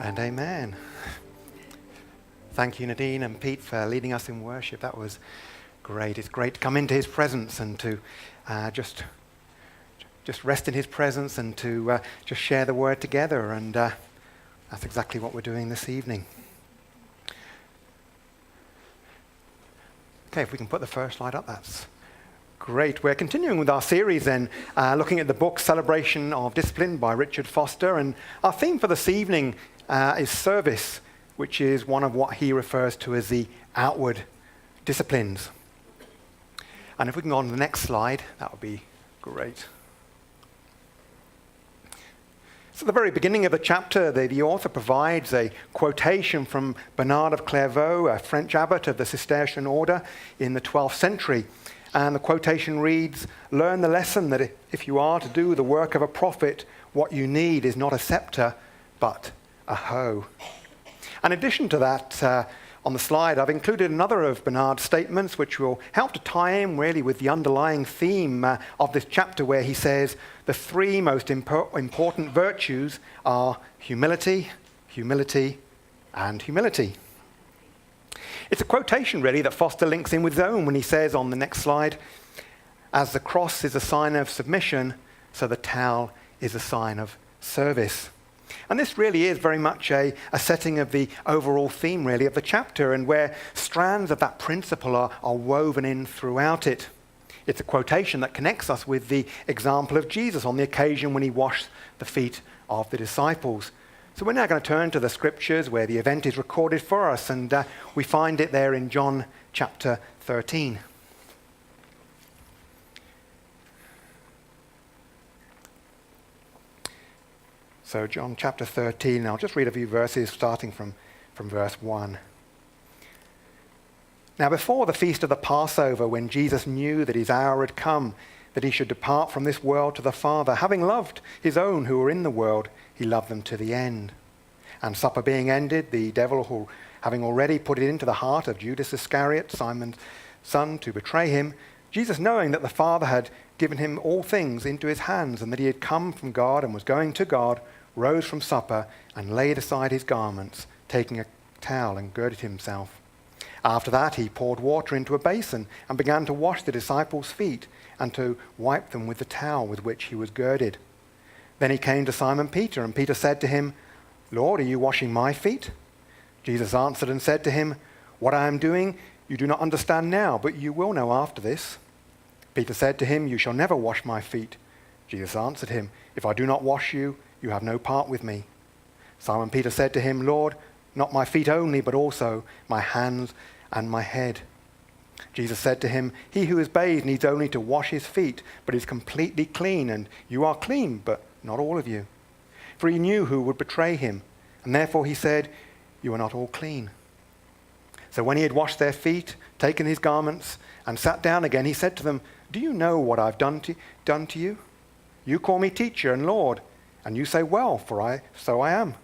And amen. Thank you, Nadine and Pete, for leading us in worship. That was great. It's great to come into his presence and to just rest in his presence and to just share the word together. And that's exactly what we're doing this evening. Okay, if we can put the first slide up, that's great. We're continuing with our series then, looking at the book Celebration of Discipline by Richard Foster. And our theme for this evening is service, which is one of what he refers to as the outward disciplines. And if we can go on to the next slide, that would be great. So at the very beginning of the chapter, the author provides a quotation from Bernard of Clairvaux, a French abbot of the Cistercian order in the 12th century. And the quotation reads, "Learn the lesson that if you are to do the work of a prophet, what you need is not a scepter, but a hoe." In addition to that, on the slide, I've included another of Bernard's statements, which will help to tie in really with the underlying theme of this chapter, where he says the three most important virtues are humility, humility, and humility. It's a quotation, really, that Foster links in with his own when he says on the next slide, "As the cross is a sign of submission, so the towel is a sign of service." And this really is very much a setting of the overall theme, really, of the chapter, and where strands of that principle are woven in throughout it. It's a quotation that connects us with the example of Jesus on the occasion when he washed the feet of the disciples. So we're now going to turn to the scriptures where the event is recorded for us, and we find it there in John chapter 13. So John chapter 13, I'll just read a few verses starting from verse 1. "Now before the feast of the Passover, when Jesus knew that his hour had come, that he should depart from this world to the Father, having loved his own who were in the world, he loved them to the end. And supper being ended, the devil, who having already put it into the heart of Judas Iscariot, Simon's son, to betray him, Jesus, knowing that the Father had given him all things into his hands, and that he had come from God and was going to God, rose from supper and laid aside his garments, taking a towel and girded himself. After that he poured water into a basin and began to wash the disciples' feet and to wipe them with the towel with which he was girded. Then he came to Simon Peter, and Peter said to him, 'Lord, are you washing my feet?' Jesus answered and said to him, 'What I am doing you do not understand now, but you will know after this.' Peter said to him, 'You shall never wash my feet.' Jesus answered him, 'If I do not wash you, you have no part with me.' Simon Peter said to him, 'Lord, not my feet only, but also my hands and my head.' Jesus said to him, 'He who is bathed needs only to wash his feet, but is completely clean, and you are clean, but not all of you.' For he knew who would betray him, and therefore he said, 'You are not all clean.' So when he had washed their feet, taken his garments, and sat down again, he said to them, 'Do you know what I've done to you? You call me teacher and Lord, and you say, well, for so I am.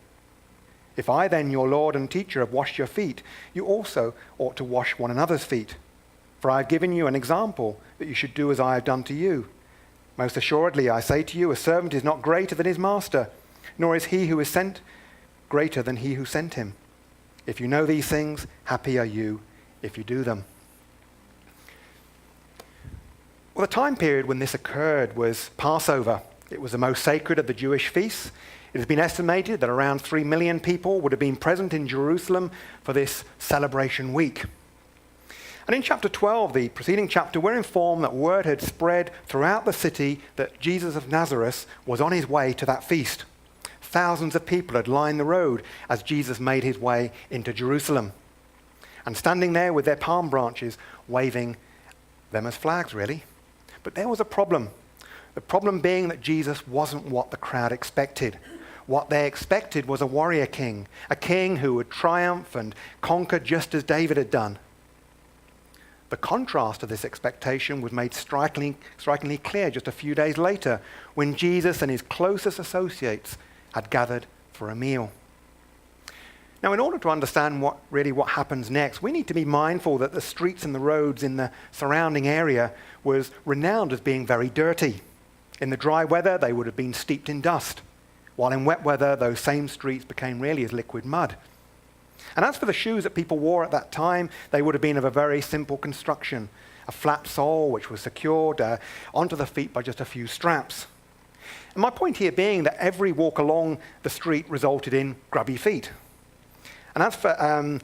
If I then, your Lord and teacher, have washed your feet, you also ought to wash one another's feet. For I have given you an example that you should do as I have done to you. Most assuredly, I say to you, a servant is not greater than his master, nor is he who is sent greater than he who sent him. If you know these things, happy are you if you do them.'" Well, the time period when this occurred was Passover. It was the most sacred of the Jewish feasts. It has been estimated that around 3 million people would have been present in Jerusalem for this celebration week. And in chapter 12, the preceding chapter, we're informed that word had spread throughout the city that Jesus of Nazareth was on his way to that feast. Thousands of people had lined the road as Jesus made his way into Jerusalem, and standing there with their palm branches, waving them as flags, really. But there was a problem. The problem being that Jesus wasn't what the crowd expected. What they expected was a warrior king, a king who would triumph and conquer just as David had done. The contrast of this expectation was made strikingly clear just a few days later, when Jesus and his closest associates had gathered for a meal. Now, in order to understand what happens next, we need to be mindful that the streets and the roads in the surrounding area was renowned as being very dirty. In the dry weather, they would have been steeped in dust. while in wet weather those same streets became really as liquid mud. And as for the shoes that people wore at that time, they would have been of a very simple construction, a flat sole which was secured onto the feet by just a few straps. And my point here being that every walk along the street resulted in grubby feet. And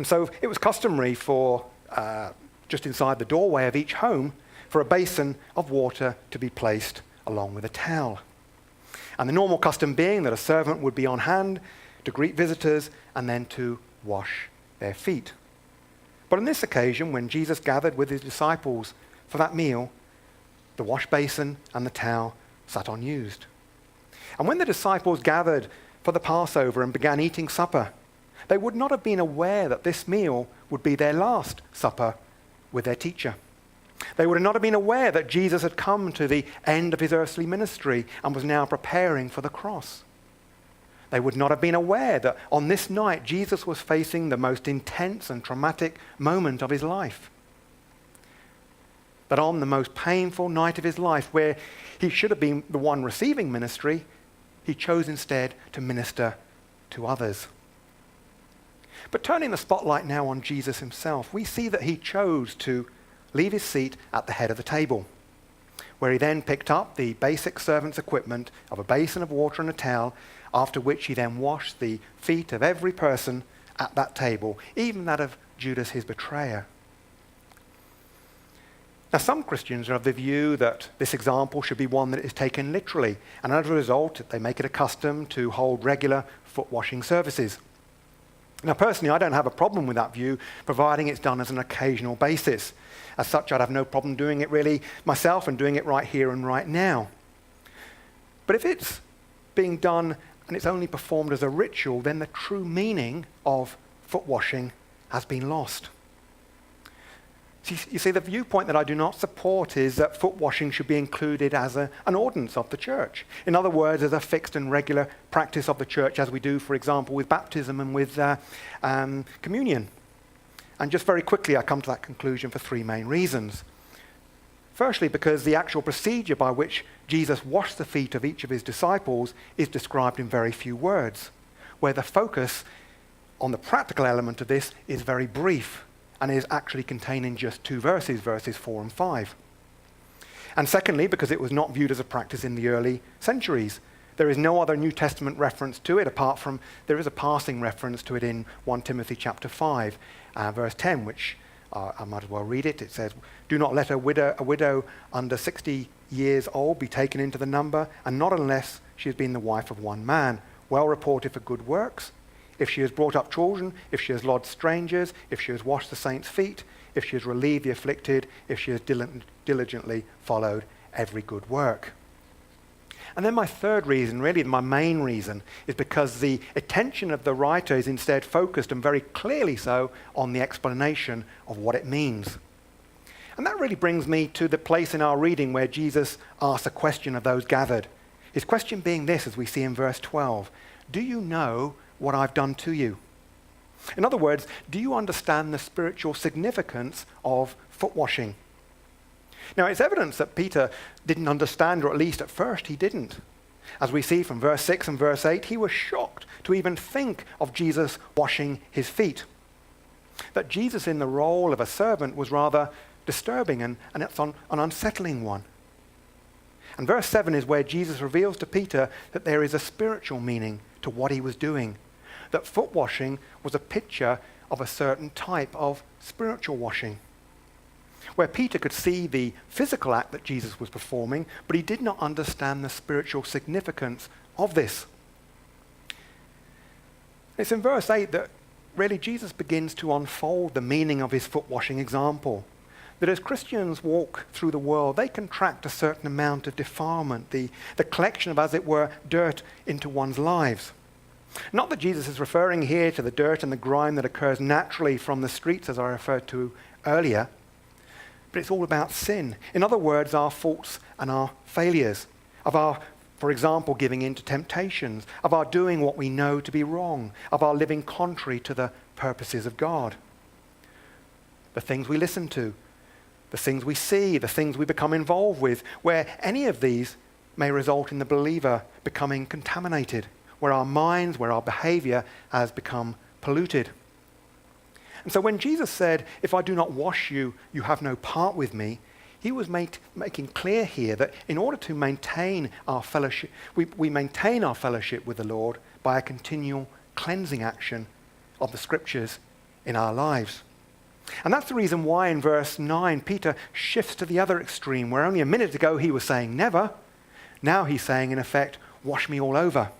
so it was customary for, just inside the doorway of each home, for a basin of water to be placed along with a towel. And the normal custom being that a servant would be on hand to greet visitors and then to wash their feet. But on this occasion, when Jesus gathered with his disciples for that meal, the wash basin and the towel sat unused. And when the disciples gathered for the Passover and began eating supper, they would not have been aware that this meal would be their last supper with their teacher. They would not have been aware that Jesus had come to the end of his earthly ministry and was now preparing for the cross. They would not have been aware that on this night Jesus was facing the most intense and traumatic moment of his life. That on the most painful night of his life, where he should have been the one receiving ministry, he chose instead to minister to others. But turning the spotlight now on Jesus himself, we see that he chose to leave his seat at the head of the table, where he then picked up the basic servant's equipment of a basin of water and a towel, after which he then washed the feet of every person at that table, even that of Judas, his betrayer. Now, some Christians are of the view that this example should be one that is taken literally, and as a result, they make it a custom to hold regular foot washing services. Now, personally, I don't have a problem with that view, providing it's done as an occasional basis. As such, I'd have no problem doing it really myself and doing it right here and right now. But if it's being done and it's only performed as a ritual, then the true meaning of foot washing has been lost. You see, the viewpoint that I do not support is that foot washing should be included as an ordinance of the church. In other words, as a fixed and regular practice of the church, as we do, for example, with baptism and with communion. And just very quickly, I come to that conclusion for three main reasons. Firstly, because the actual procedure by which Jesus washed the feet of each of his disciples is described in very few words, where the focus on the practical element of this is very brief and is actually contained in just two verses, verses 4 and 5. And secondly, because it was not viewed as a practice in the early centuries. There is no other New Testament reference to it, apart from there is a passing reference to it in 1 Timothy chapter 5, verse 10, which I might as well read it. It says, "Do not let a widow under 60 years old be taken into the number, and not unless she has been the wife of one man, well reported for good works. If she has brought up children, if she has lodged strangers, if she has washed the saints' feet, if she has relieved the afflicted, if she has diligently followed every good work." And then my third reason, really my main reason, is because the attention of the writer is instead focused, and very clearly so, on the explanation of what it means. And that really brings me to the place in our reading where Jesus asks a question of those gathered. His question being this, as we see in verse 12, "Do you know what I've done to you?" In other words, do you understand the spiritual significance of foot washing? Now, it's evidence that Peter didn't understand, or at least at first he didn't. As we see from verse 6 and verse 8, he was shocked to even think of Jesus washing his feet. That Jesus in the role of a servant was rather disturbing, and it's an unsettling one. And verse 7 is where Jesus reveals to Peter that there is a spiritual meaning to what he was doing. That foot washing was a picture of a certain type of spiritual washing, where Peter could see the physical act that Jesus was performing, but he did not understand the spiritual significance of this. It's in verse 8 that really Jesus begins to unfold the meaning of his foot washing example. That as Christians walk through the world, they contract a certain amount of defilement, the collection of, as it were, dirt into one's lives. Not that Jesus is referring here to the dirt and the grime that occurs naturally from the streets, as I referred to earlier, but it's all about sin. In other words, our faults and our failures, of our, for example, giving in to temptations, of our doing what we know to be wrong, of our living contrary to the purposes of God. The things we listen to, the things we see, the things we become involved with, where any of these may result in the believer becoming contaminated, where our minds, where our behavior has become polluted. And so when Jesus said, "If I do not wash you, you have no part with me," he was making clear here that in order to maintain our fellowship, we maintain our fellowship with the Lord by a continual cleansing action of the Scriptures in our lives. And that's the reason why in verse 9, Peter shifts to the other extreme, where only a minute ago he was saying never. Now he's saying, in effect, wash me all over.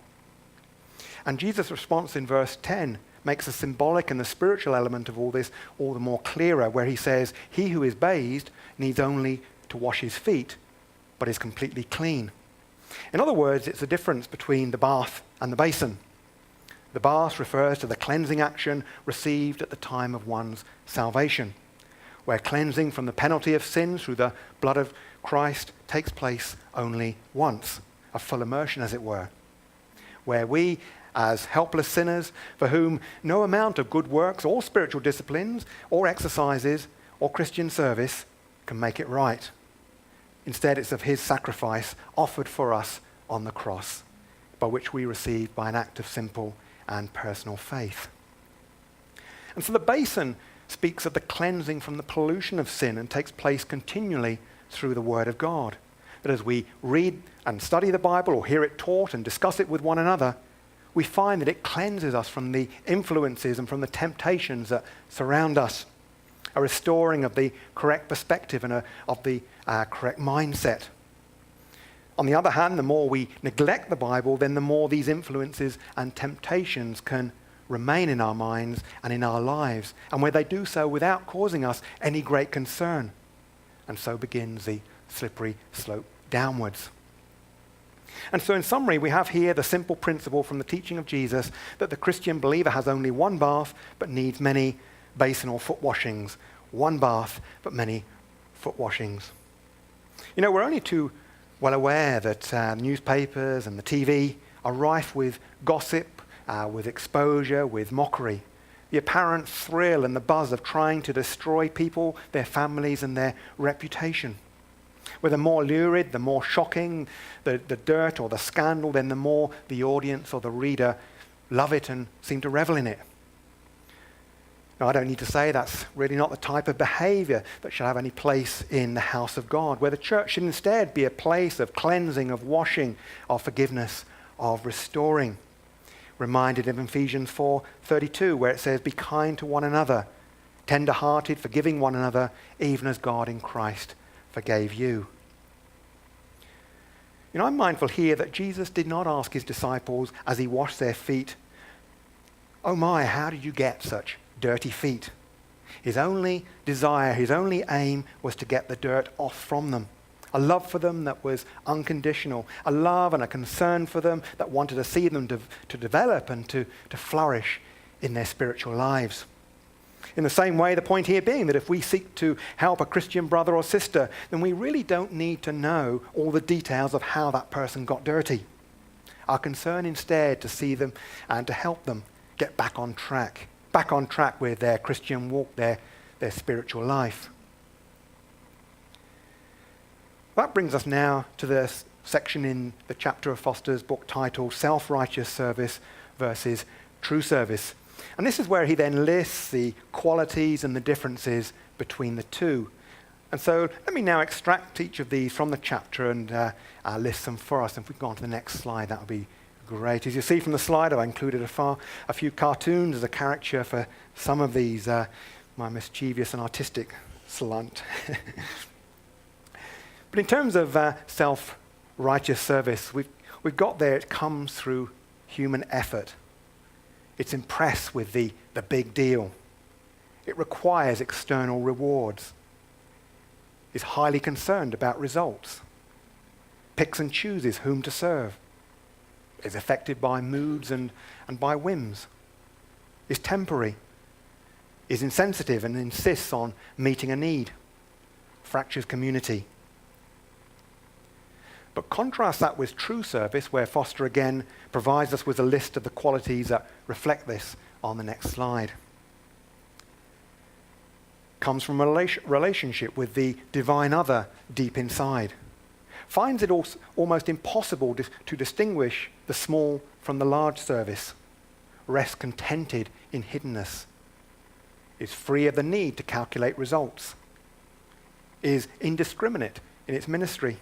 And Jesus' response in verse 10 makes the symbolic and the spiritual element of all this all the more clearer, where he says, he who is bathed needs only to wash his feet, but is completely clean. In other words, it's the difference between the bath and the basin. The bath refers to the cleansing action received at the time of one's salvation, where cleansing from the penalty of sin through the blood of Christ takes place only once, a full immersion as it were, where we, as helpless sinners for whom no amount of good works or spiritual disciplines or exercises or Christian service can make it right. Instead, it's of his sacrifice offered for us on the cross, by which we receive by an act of simple and personal faith. And so the basin speaks of the cleansing from the pollution of sin and takes place continually through the Word of God. That as we read and study the Bible or hear it taught and discuss it with one another, we find that it cleanses us from the influences and from the temptations that surround us, a restoring of the correct perspective and of the correct mindset. On the other hand, the more we neglect the Bible, then the more these influences and temptations can remain in our minds and in our lives, and where they do so without causing us any great concern. And so begins the slippery slope downwards. And so in summary, we have here the simple principle from the teaching of Jesus that the Christian believer has only one bath but needs many basin or foot washings. One bath but many foot washings. You know, we're only too well aware that newspapers and the TV are rife with gossip, with exposure, with mockery. The apparent thrill and the buzz of trying to destroy people, their families and their reputation. Where the more lurid, the more shocking the dirt or the scandal, then the more the audience or the reader love it and seem to revel in it. Now, I don't need to say that's really not the type of behavior that should have any place in the house of God, where the church should instead be a place of cleansing, of washing, of forgiveness, of restoring. Reminded of Ephesians 4:32, where it says, "Be kind to one another, tender-hearted, forgiving one another, even as God in Christ forgave you." You know, I'm mindful here that Jesus did not ask his disciples as he washed their feet, "Oh my, how did you get such dirty feet?" His only desire, his only aim was to get the dirt off from them. A love for them that was unconditional. A love and a concern for them that wanted to see them to develop and to flourish in their spiritual lives. In the same way, the point here being that if we seek to help a Christian brother or sister, then we really don't need to know all the details of how that person got dirty. Our concern instead to see them and to help them get back on track with their Christian walk, their spiritual life. That brings us now to the section in the chapter of Foster's book titled Self-Righteous Service versus True Service. And this is where he then lists the qualities and the differences between the two. And so let me now extract each of these from the chapter and list them for us. And if we go on to the next slide, that would be great. As you see from the slide, I've included a few cartoons as a caricature for some of these, my mischievous and artistic slant. But in terms of self-righteous service, we've got there, it comes through human effort. It's impressed with the big deal. It requires external rewards. Is highly concerned about results. Picks and chooses whom to serve. Is affected by moods and by whims. Is temporary. Is insensitive and insists on meeting a need. Fractures community. But contrast that with true service, where Foster again provides us with a list of the qualities that reflect this on the next slide. Comes from a relationship with the divine other deep inside. finds it almost impossible to distinguish the small from the large service, rests contented in hiddenness, is free of the need to calculate results, is indiscriminate in its ministry,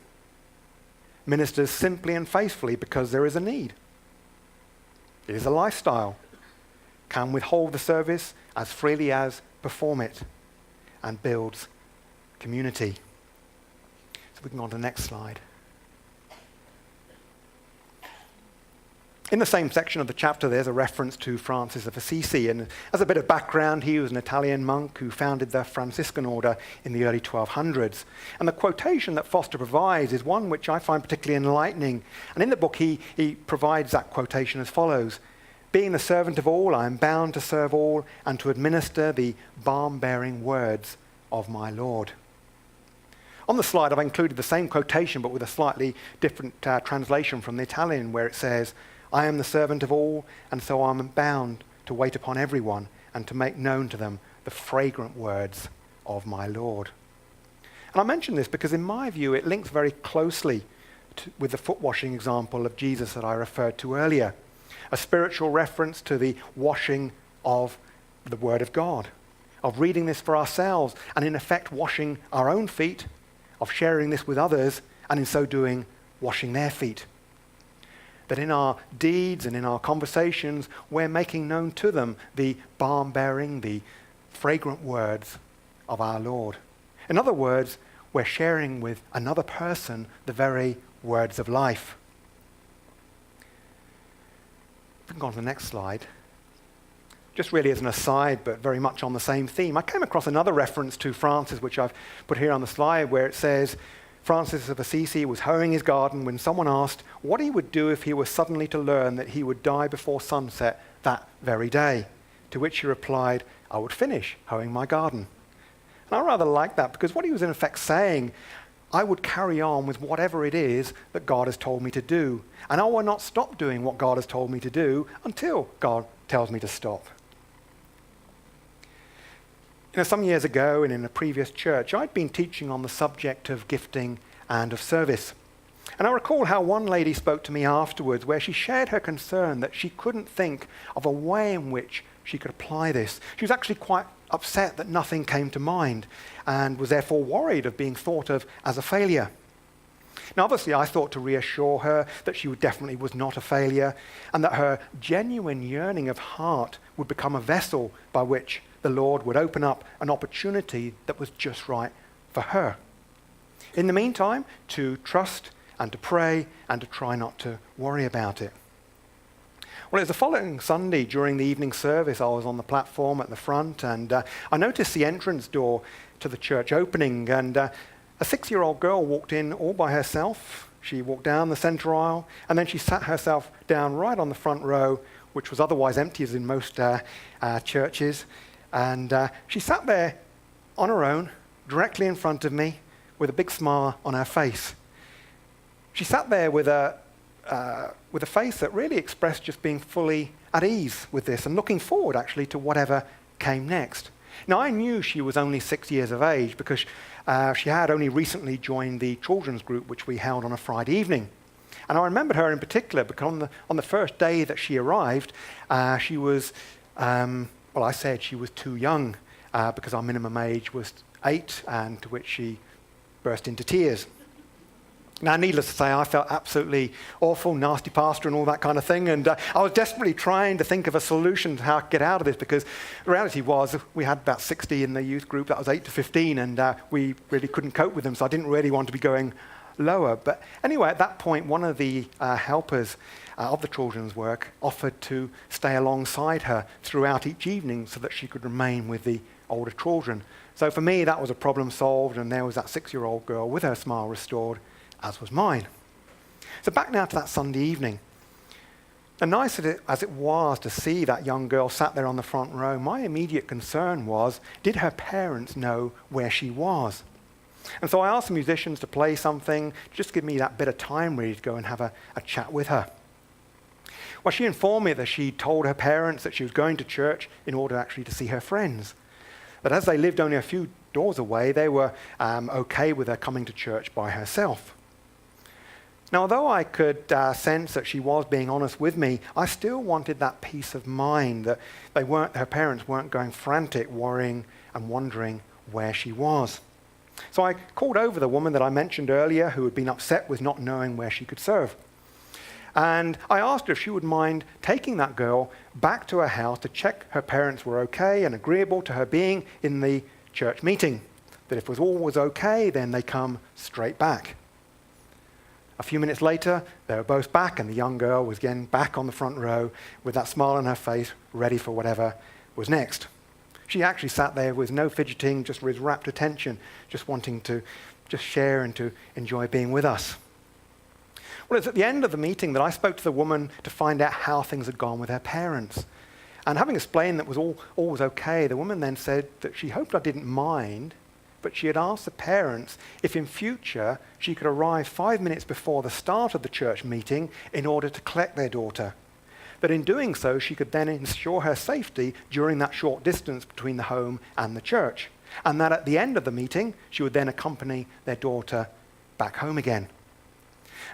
ministers simply and faithfully because there is a need. It is a lifestyle, can withhold the service as freely as perform it, and builds community. So we can go on to the next slide. In the same section of the chapter, there's a reference to Francis of Assisi. And as a bit of background, he was an Italian monk who founded the Franciscan order in the early 1200s. And the quotation that Foster provides is one which I find particularly enlightening. And in the book, he provides that quotation as follows: "Being the servant of all, I am bound to serve all and to administer the balm-bearing words of my Lord." On the slide, I've included the same quotation, but with a slightly different translation from the Italian, where it says, "I am the servant of all, and so I am bound to wait upon everyone and to make known to them the fragrant words of my Lord." And I mention this because in my view, it links very closely with the foot washing example of Jesus that I referred to earlier. A spiritual reference to the washing of the Word of God, of reading this for ourselves and in effect washing our own feet, of sharing this with others and in so doing washing their feet. That in our deeds and in our conversations, we're making known to them the balm-bearing, the fragrant words of our Lord. In other words, we're sharing with another person the very words of life. We can go on to the next slide. Just really as an aside, but very much on the same theme, I came across another reference to Francis, which I've put here on the slide, where it says, Francis of Assisi was hoeing his garden when someone asked what he would do if he were suddenly to learn that he would die before sunset that very day. To which he replied, "I would finish hoeing my garden." And I rather like that, because what he was in effect saying, I would carry on with whatever it is that God has told me to do. And I will not stop doing what God has told me to do until God tells me to stop. Some years ago and in a previous church, I'd been teaching on the subject of gifting and of service. And I recall how one lady spoke to me afterwards where she shared her concern that she couldn't think of a way in which she could apply this. She was actually quite upset that nothing came to mind and was therefore worried of being thought of as a failure. Now, obviously, I thought to reassure her that she definitely was not a failure and that her genuine yearning of heart would become a vessel by which the Lord would open up an opportunity that was just right for her. In the meantime, to trust and to pray and to try not to worry about it. Well, it was the following Sunday during the evening service. I was on the platform at the front and I noticed the entrance door to the church opening, and a 6-year-old girl walked in all by herself. She walked down the centre aisle and then she sat herself down right on the front row, which was otherwise empty as in most churches. And she sat there on her own, directly in front of me, with a big smile on her face. She sat there with a face that really expressed just being fully at ease with this and looking forward, actually, to whatever came next. Now, I knew she was only 6 years of age because she had only recently joined the children's group, which we held on a Friday evening. And I remembered her in particular because on the first day that she arrived, she was... Well, I said she was too young because our minimum age was 8, and to which she burst into tears. Now, needless to say, I felt absolutely awful, nasty pastor and all that kind of thing, and I was desperately trying to think of a solution to how to get out of this, because the reality was we had about 60 in the youth group, that was 8 to 15, and we really couldn't cope with them, so I didn't really want to be going lower. But anyway, at that point, one of the helpers of the children's work offered to stay alongside her throughout each evening so that she could remain with the older children. So for me, that was a problem solved, and there was that 6-year-old girl with her smile restored, as was mine. So back now to that Sunday evening. And nice as it was to see that young girl sat there on the front row, my immediate concern was, did her parents know where she was? And so I asked the musicians to play something, just to give me that bit of time really to go and have a chat with her. Well, she informed me that she told her parents that she was going to church in order actually to see her friends. But as they lived only a few doors away, they were okay with her coming to church by herself. Now, although I could sense that she was being honest with me, I still wanted that peace of mind that her parents weren't going frantic, worrying and wondering where she was. So I called over the woman that I mentioned earlier who had been upset with not knowing where she could serve. And I asked her if she would mind taking that girl back to her house to check her parents were okay and agreeable to her being in the church meeting. That if all was okay, then they come straight back. A few minutes later, they were both back, and the young girl was again back on the front row with that smile on her face, ready for whatever was next. She actually sat there with no fidgeting, just with rapt attention, just wanting to just share and to enjoy being with us. Well, it's at the end of the meeting that I spoke to the woman to find out how things had gone with her parents. And having explained that all was okay, the woman then said that she hoped I didn't mind, but she had asked the parents if in future she could arrive 5 minutes before the start of the church meeting in order to collect their daughter. But in doing so, she could then ensure her safety during that short distance between the home and the church. And that at the end of the meeting, she would then accompany their daughter back home again.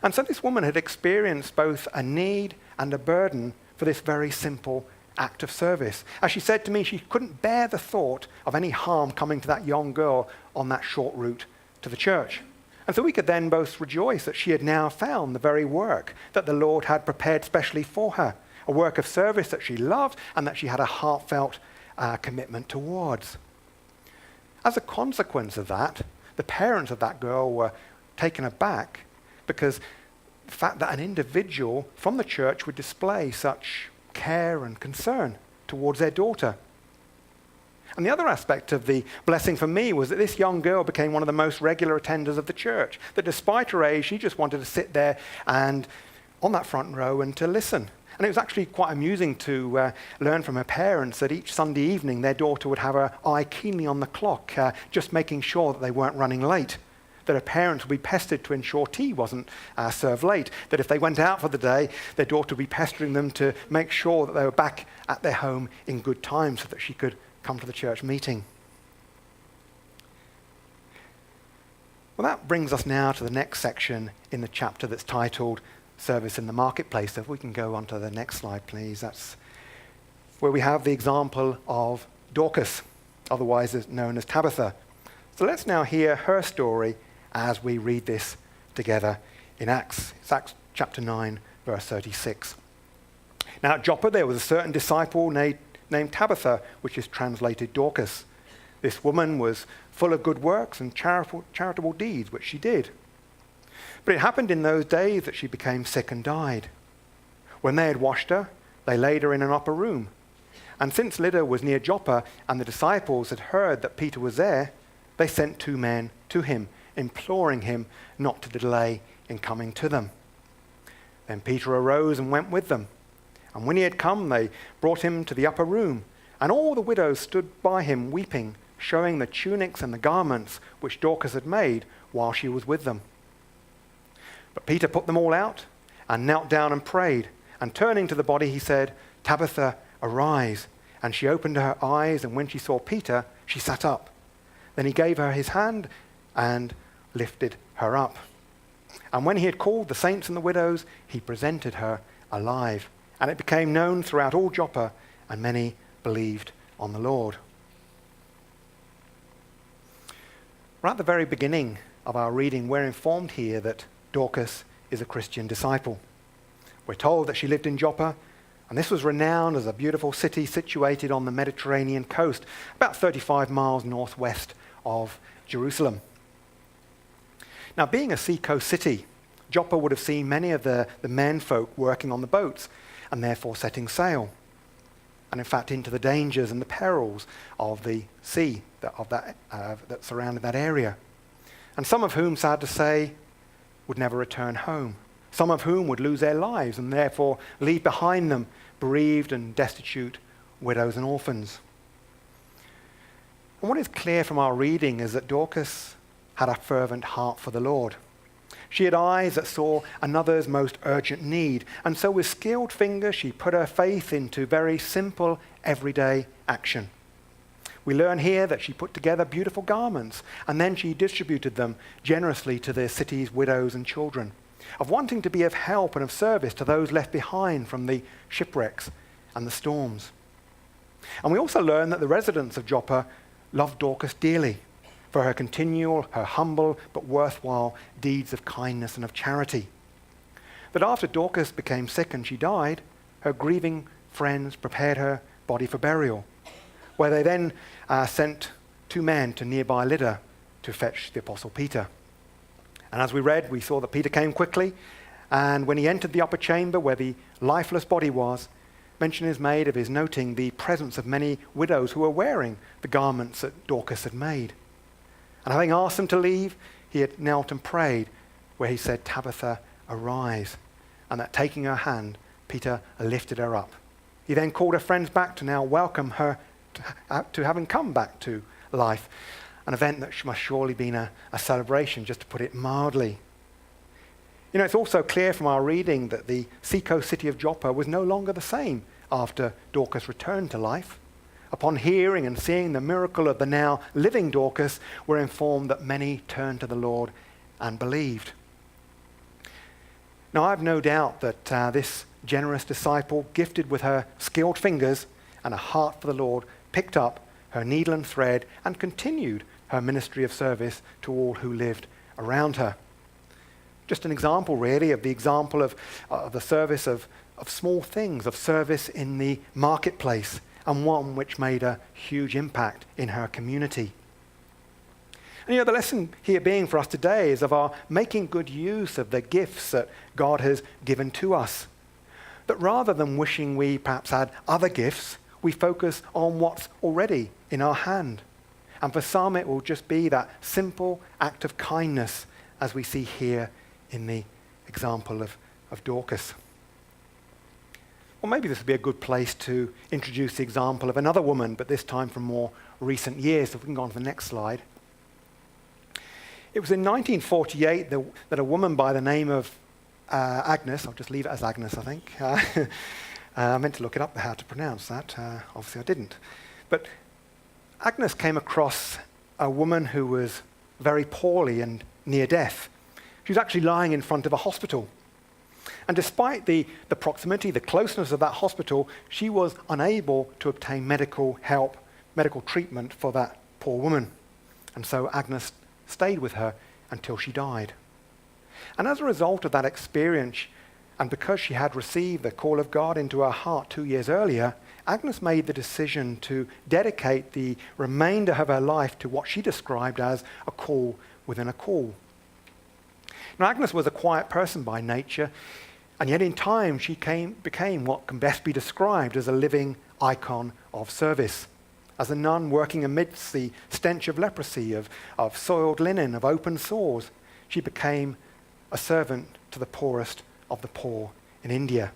And so this woman had experienced both a need and a burden for this very simple act of service. As she said to me, she couldn't bear the thought of any harm coming to that young girl on that short route to the church. And so we could then both rejoice that she had now found the very work that the Lord had prepared specially for her, a work of service that she loved and that she had a heartfelt commitment towards. As a consequence of that, the parents of that girl were taken aback because the fact that an individual from the church would display such care and concern towards their daughter. And the other aspect of the blessing for me was that this young girl became one of the most regular attenders of the church, that despite her age, she just wanted to sit there and on that front row and to listen. And it was actually quite amusing to learn from her parents that each Sunday evening their daughter would have her eye keenly on the clock, just making sure that they weren't running late. That her parents would be pestered to ensure tea wasn't served late. That if they went out for the day, their daughter would be pestering them to make sure that they were back at their home in good time so that she could come to the church meeting. Well, that brings us now to the next section in the chapter that's titled Service in the Marketplace. So if we can go on to the next slide, please. That's where we have the example of Dorcas, otherwise known as Tabitha. So let's now hear her story as we read this together in Acts. It's Acts chapter 9, verse 36. Now at Joppa there was a certain disciple named Tabitha, which is translated Dorcas. This woman was full of good works and charitable deeds, which she did. But it happened in those days that she became sick and died. When they had washed her, they laid her in an upper room. And since Lydda was near Joppa and the disciples had heard that Peter was there, they sent 2 men to him, imploring him not to delay in coming to them. Then Peter arose and went with them. And when he had come, they brought him to the upper room. And all the widows stood by him weeping, showing the tunics and the garments which Dorcas had made while she was with them. But Peter put them all out and knelt down and prayed. And turning to the body, he said, "Tabitha, arise." And she opened her eyes, and when she saw Peter, she sat up. Then he gave her his hand and lifted her up. And when he had called the saints and the widows, he presented her alive. And it became known throughout all Joppa, and many believed on the Lord. Right at the very beginning of our reading, we're informed here that Dorcas is a Christian disciple. We're told that she lived in Joppa, and this was renowned as a beautiful city situated on the Mediterranean coast, about 35 miles northwest of Jerusalem. Now, being a seacoast city, Joppa would have seen many of the menfolk working on the boats and therefore setting sail. And in fact, into the dangers and the perils of the sea that surrounded that area. And some of whom, sad to say, would never return home. Some of whom would lose their lives and therefore leave behind them bereaved and destitute widows and orphans. And what is clear from our reading is that Dorcas had a fervent heart for the Lord. She had eyes that saw another's most urgent need, and so with skilled fingers she put her faith into very simple, everyday action. We learn here that she put together beautiful garments, and then she distributed them generously to the city's widows and children. of wanting to be of help and of service to those left behind from the shipwrecks and the storms. And we also learn that the residents of Joppa loved Dorcas dearly for her continual, her humble but worthwhile deeds of kindness and of charity. That after Dorcas became sick and she died, her grieving friends prepared her body for burial, where they then sent 2 men to nearby Lydda to fetch the Apostle Peter. And as we read, we saw that Peter came quickly, and when he entered the upper chamber where the lifeless body was, mention is made of his noting the presence of many widows who were wearing the garments that Dorcas had made. And having asked them to leave, he had knelt and prayed, where he said, "Tabitha, arise." And that taking her hand, Peter lifted her up. He then called her friends back to now welcome her to having come back to life, an event that must surely been a celebration, just to put it mildly. You know, it's also clear from our reading that the seacoast city of Joppa was no longer the same after Dorcas returned to life. Upon hearing and seeing the miracle of the now living Dorcas, we're informed that many turned to the Lord and believed. Now, I've no doubt that this generous disciple, gifted with her skilled fingers and a heart for the Lord, picked up her needle and thread and continued her ministry of service to all who lived around her. Just an example, really, of the example of the service of small things, of service in the marketplace, and one which made a huge impact in her community. And you know, the lesson here being for us today is of our making good use of the gifts that God has given to us. That rather than wishing we perhaps had other gifts, we focus on what's already in our hand. And for some, it will just be that simple act of kindness, as we see here in the example of Dorcas. Well, maybe this would be a good place to introduce the example of another woman, but this time from more recent years. So if we can go on to the next slide. It was in 1948 that a woman by the name of Agnes, I'll just leave it as Agnes, I think. I meant to look it up, how to pronounce that. Obviously I didn't. But Agnes came across a woman who was very poorly and near death. She was actually lying in front of a hospital. And despite the proximity, the closeness of that hospital, she was unable to obtain medical help, medical treatment for that poor woman. And so Agnes stayed with her until she died. And as a result of that experience, and because she had received the call of God into her heart 2 years earlier, Agnes made the decision to dedicate the remainder of her life to what she described as a call within a call. Now, Agnes was a quiet person by nature, and yet in time she became what can best be described as a living icon of service. As a nun working amidst the stench of leprosy, of soiled linen, of open sores, she became a servant to the poorest of the poor in India.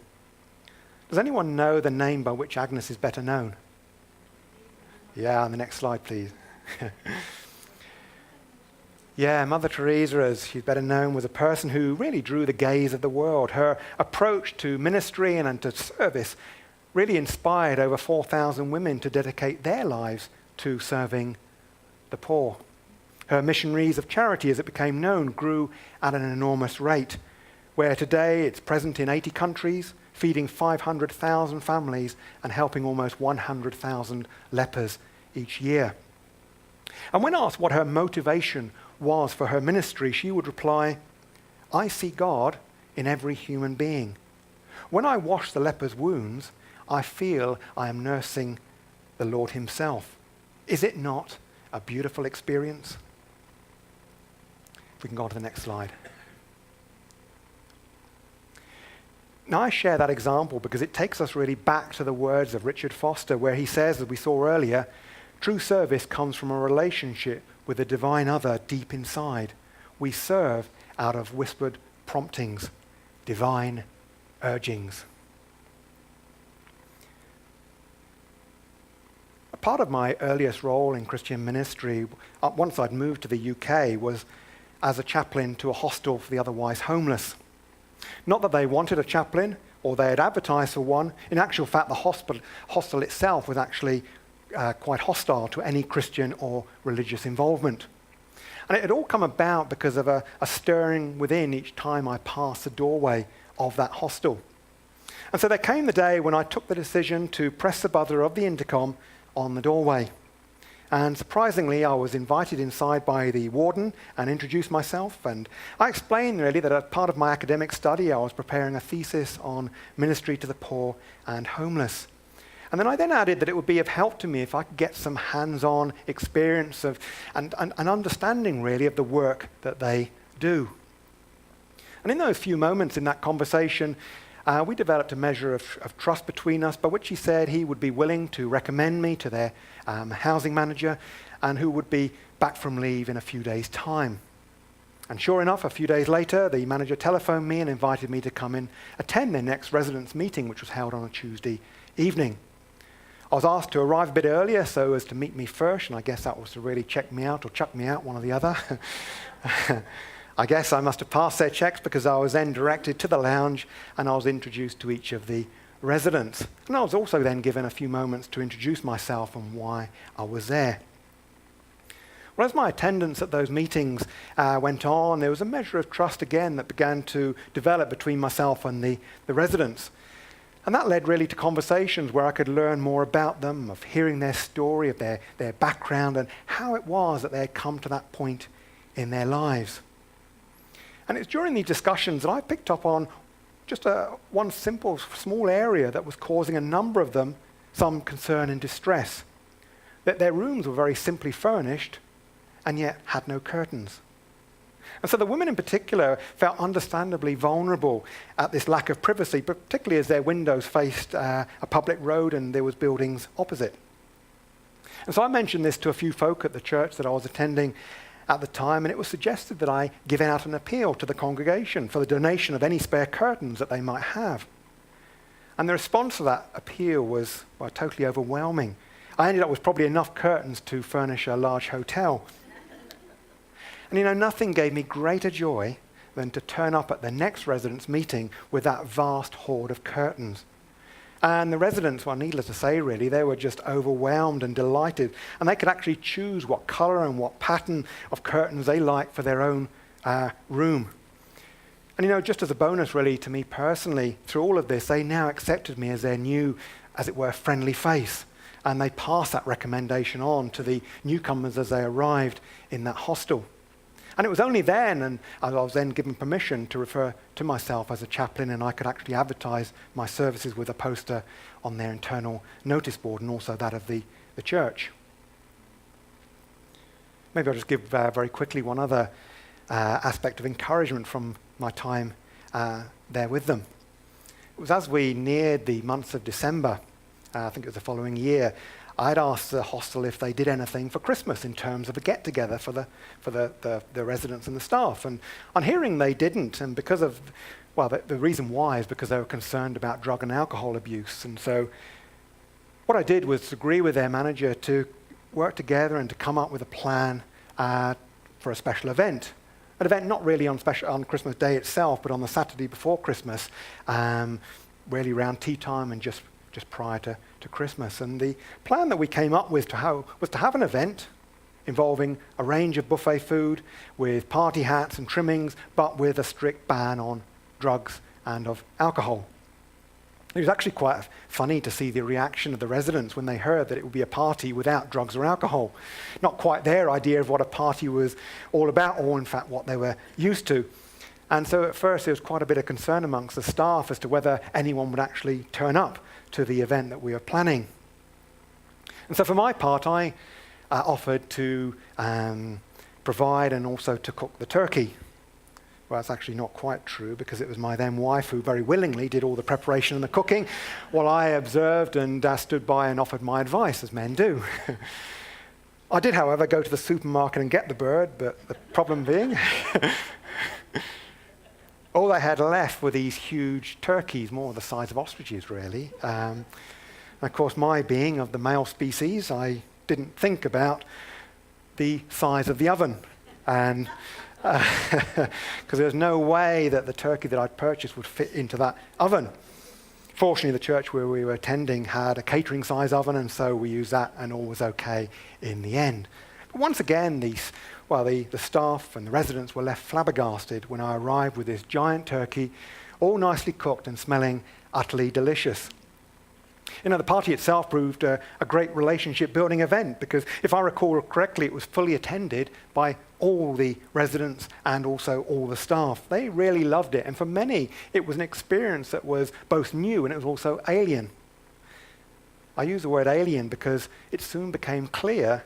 Does anyone know the name by which Agnes is better known? Yeah, on the next slide, please. Yeah, Mother Teresa, as she's better known, was a person who really drew the gaze of the world. Her approach to ministry and to service really inspired over 4,000 women to dedicate their lives to serving the poor. Her missionaries of charity, as it became known, grew at an enormous rate, where today it's present in 80 countries, feeding 500,000 families and helping almost 100,000 lepers each year. And when asked what her motivation was for her ministry, she would reply, "I see God in every human being. When I wash the leper's wounds, I feel I am nursing the Lord himself. Is it not a beautiful experience?" If we can go on to the next slide. Now, I share that example because it takes us really back to the words of Richard Foster, where he says, as we saw earlier, true service comes from a relationship with the divine other deep inside. We serve out of whispered promptings, divine urgings. A part of my earliest role in Christian ministry, once I'd moved to the UK, was as a chaplain to a hostel for the otherwise homeless. Not that they wanted a chaplain or they had advertised for one. In actual fact, the hostel itself was actually quite hostile to any Christian or religious involvement. And it had all come about because of a stirring within each time I passed the doorway of that hostel. And so there came the day when I took the decision to press the buzzer of the intercom on the doorway. And surprisingly, I was invited inside by the warden and introduced myself. And I explained really that as part of my academic study, I was preparing a thesis on ministry to the poor and homeless. And then I added that it would be of help to me if I could get some hands-on experience of and understanding really of the work that they do. And in those few moments in that conversation, we developed a measure of trust between us, by which he said he would be willing to recommend me to their housing manager, and who would be back from leave in a few days' time. And sure enough, a few days later, the manager telephoned me and invited me to come and attend their next residents' meeting, which was held on a Tuesday evening. I was asked to arrive a bit earlier so as to meet me first, and I guess that was to really check me out or chuck me out, one or the other. I guess I must have passed their checks, because I was then directed to the lounge and I was introduced to each of the residents. And I was also then given a few moments to introduce myself and why I was there. Well, as my attendance at those meetings went on, there was a measure of trust again that began to develop between myself and the residents. And that led really to conversations where I could learn more about them, of hearing their story, of their background, and how it was that they had come to that point in their lives. And it's during these discussions that I picked up on just one simple, small area that was causing a number of them some concern and distress. That their rooms were very simply furnished and yet had no curtains. And so the women in particular felt understandably vulnerable at this lack of privacy, particularly as their windows faced a public road and there was buildings opposite. And so I mentioned this to a few folk at the church that I was attending at the time, and it was suggested that I give out an appeal to the congregation for the donation of any spare curtains that they might have. And the response to that appeal was, well, totally overwhelming. I ended up with probably enough curtains to furnish a large hotel. And nothing gave me greater joy than to turn up at the next residents' meeting with that vast hoard of curtains. And the residents, well, needless to say, really, they were just overwhelmed and delighted. And they could actually choose what colour and what pattern of curtains they liked for their own room. And, just as a bonus, really, to me personally, through all of this, they now accepted me as their new, as it were, friendly face. And they passed that recommendation on to the newcomers as they arrived in that hostel. And it was only then, and I was then given permission to refer to myself as a chaplain, and I could actually advertise my services with a poster on their internal notice board, and also that of the church. Maybe I'll just give very quickly one other aspect of encouragement from my time there with them. It was as we neared the months of December, I think it was the following year, I'd asked the hostel if they did anything for Christmas in terms of a get-together for the residents and the staff. And on hearing they didn't, and because of, well, the reason why is because they were concerned about drug and alcohol abuse. And so what I did was agree with their manager to work together and to come up with a plan for a special event. An event not really on Christmas Day itself, but on the Saturday before Christmas, really around tea time and just prior to Christmas. And the plan that we came up with was to have an event involving a range of buffet food with party hats and trimmings, but with a strict ban on drugs and of alcohol. It was actually quite funny to see the reaction of the residents when they heard that it would be a party without drugs or alcohol. Not quite their idea of what a party was all about, or in fact what they were used to. And so at first there was quite a bit of concern amongst the staff as to whether anyone would actually turn up to the event that we were planning. And so for my part, I offered to provide and also to cook the turkey. Well, that's actually not quite true, because it was my then wife who very willingly did all the preparation and the cooking, while I observed and stood by and offered my advice, as men do. I did, however, go to the supermarket and get the bird, but the problem being all they had left were these huge turkeys, more the size of ostriches, really. And of course, my being of the male species, I didn't think about the size of the oven. And because there was no way that the turkey that I'd purchased would fit into that oven. Fortunately, the church where we were attending had a catering size oven, and so we used that, and all was okay in the end. But once again, the staff and the residents were left flabbergasted when I arrived with this giant turkey, all nicely cooked and smelling utterly delicious. The party itself proved a great relationship-building event because, if I recall correctly, it was fully attended by all the residents and also all the staff. They really loved it, and for many, it was an experience that was both new and it was also alien. I use the word alien because it soon became clear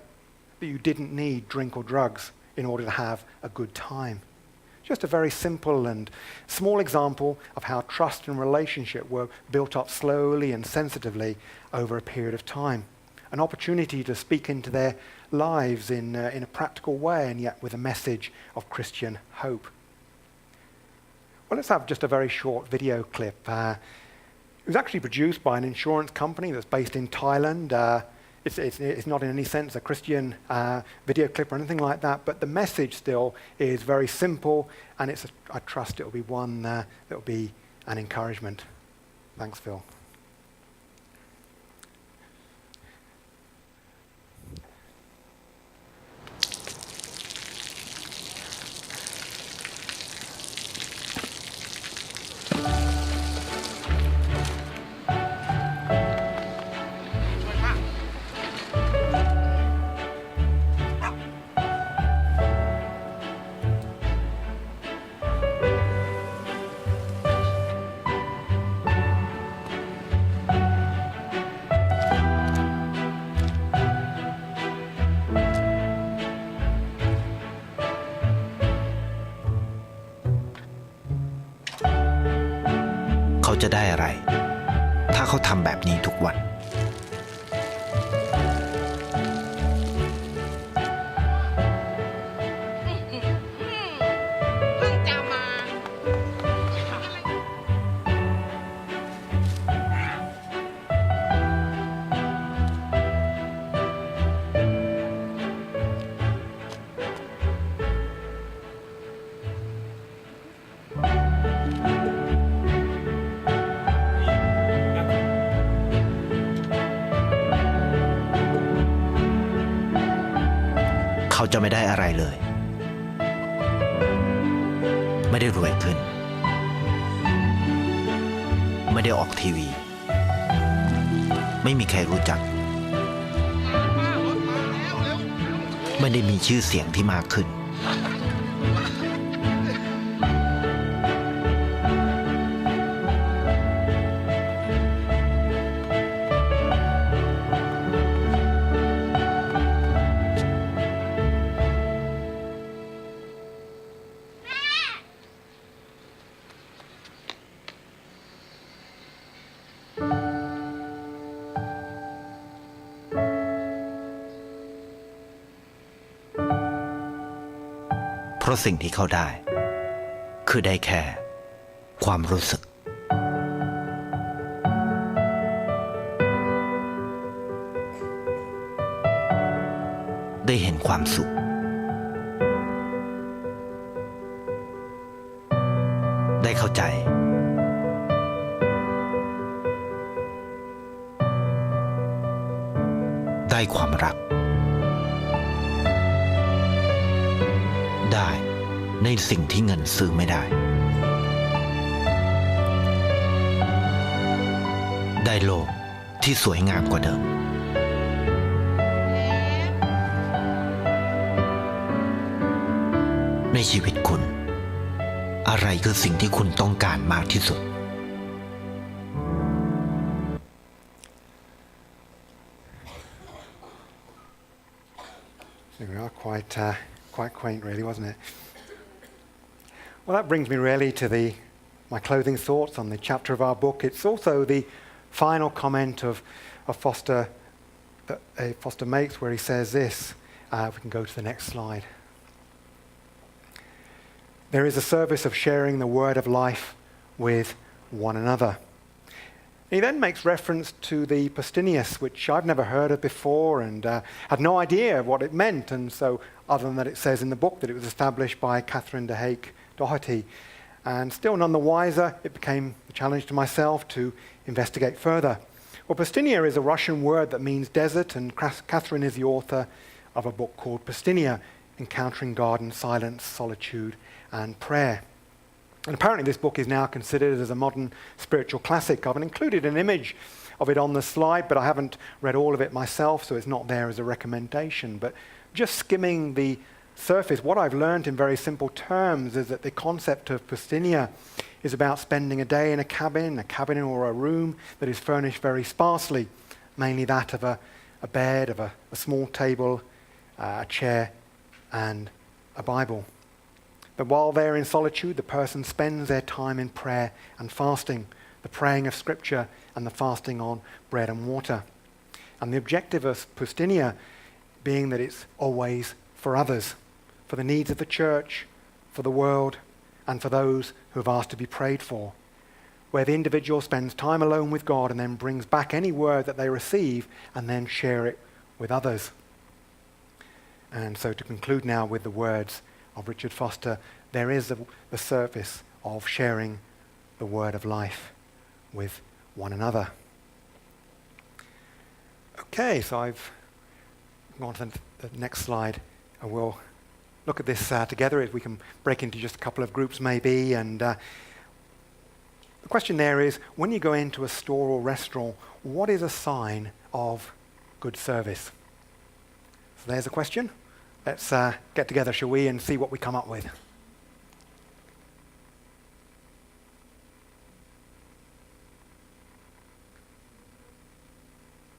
that you didn't need drink or drugs in order to have a good time. Just a very simple and small example of how trust and relationship were built up slowly and sensitively over a period of time. An opportunity to speak into their lives in a practical way, and yet with a message of Christian hope. Well, let's have just a very short video clip. It was actually produced by an insurance company that's based in Thailand. It's not in any sense a Christian video clip or anything like that, but the message still is very simple, and I trust it will be one that will be an encouragement. Thanks, Phil.เขาจะได้อะไรถ้าเขาทำแบบนี้ทุกวันเขาจะไม่ได้อะไรเลยไม่ได้รวยขึ้นไม่ได้ออกทีวีไม่มีใครรู้จักไม่ได้มีชื่อเสียงที่มากขึ้นเพราะสิ่งที่เขาได้คือได้แค่ความรู้สึกได้เห็นความสุขได้เข้าใจได้ความรักได้ในสิ่งที่เงินซื้อไม่ได้ได้โลกที่สวยงามกว่าเดิมในชีวิตคุณอะไรคือสิ่งที่คุณต้องการมากที่สุด There we are, quite quaint really, wasn't it? Well, that brings me really to my closing thoughts on the chapter of our book. It's also the final comment of Foster that Foster makes, where he says this. If we can go to the next slide. There is a service of sharing the word of life with one another. He then makes reference to the Postinius, which I've never heard of before and had no idea what it meant. And so, other than that it says in the book that it was established by Catherine de Hake Doherty. And still none the wiser, it became a challenge to myself to investigate further. Well, Pustynia is a Russian word that means desert, and Catherine is the author of a book called Pastinia, Encountering God in Silence, Solitude and Prayer. And apparently this book is now considered as a modern spiritual classic. I've included an image of it on the slide, but I haven't read all of it myself, so it's not there as a recommendation. But just skimming the surface, what I've learned in very simple terms is that the concept of Pastinia is about spending a day in a cabin or a room that is furnished very sparsely, mainly that of a bed, of a small table, a chair, and a Bible. But while they're in solitude, the person spends their time in prayer and fasting, the praying of Scripture and the fasting on bread and water. And the objective of Pastinia being that it's always for others, for the needs of the church, for the world, and for those who have asked to be prayed for, where the individual spends time alone with God and then brings back any word that they receive and then share it with others. And so to conclude now with the words of Richard Foster, there is the surface of sharing the word of life with one another. Okay, so I've gone to the next slide, and we'll look at this together. If we can break into just a couple of groups maybe. And the question there is, when you go into a store or restaurant, what is a sign of good service? So there's a question. Let's get together, shall we, and see what we come up with.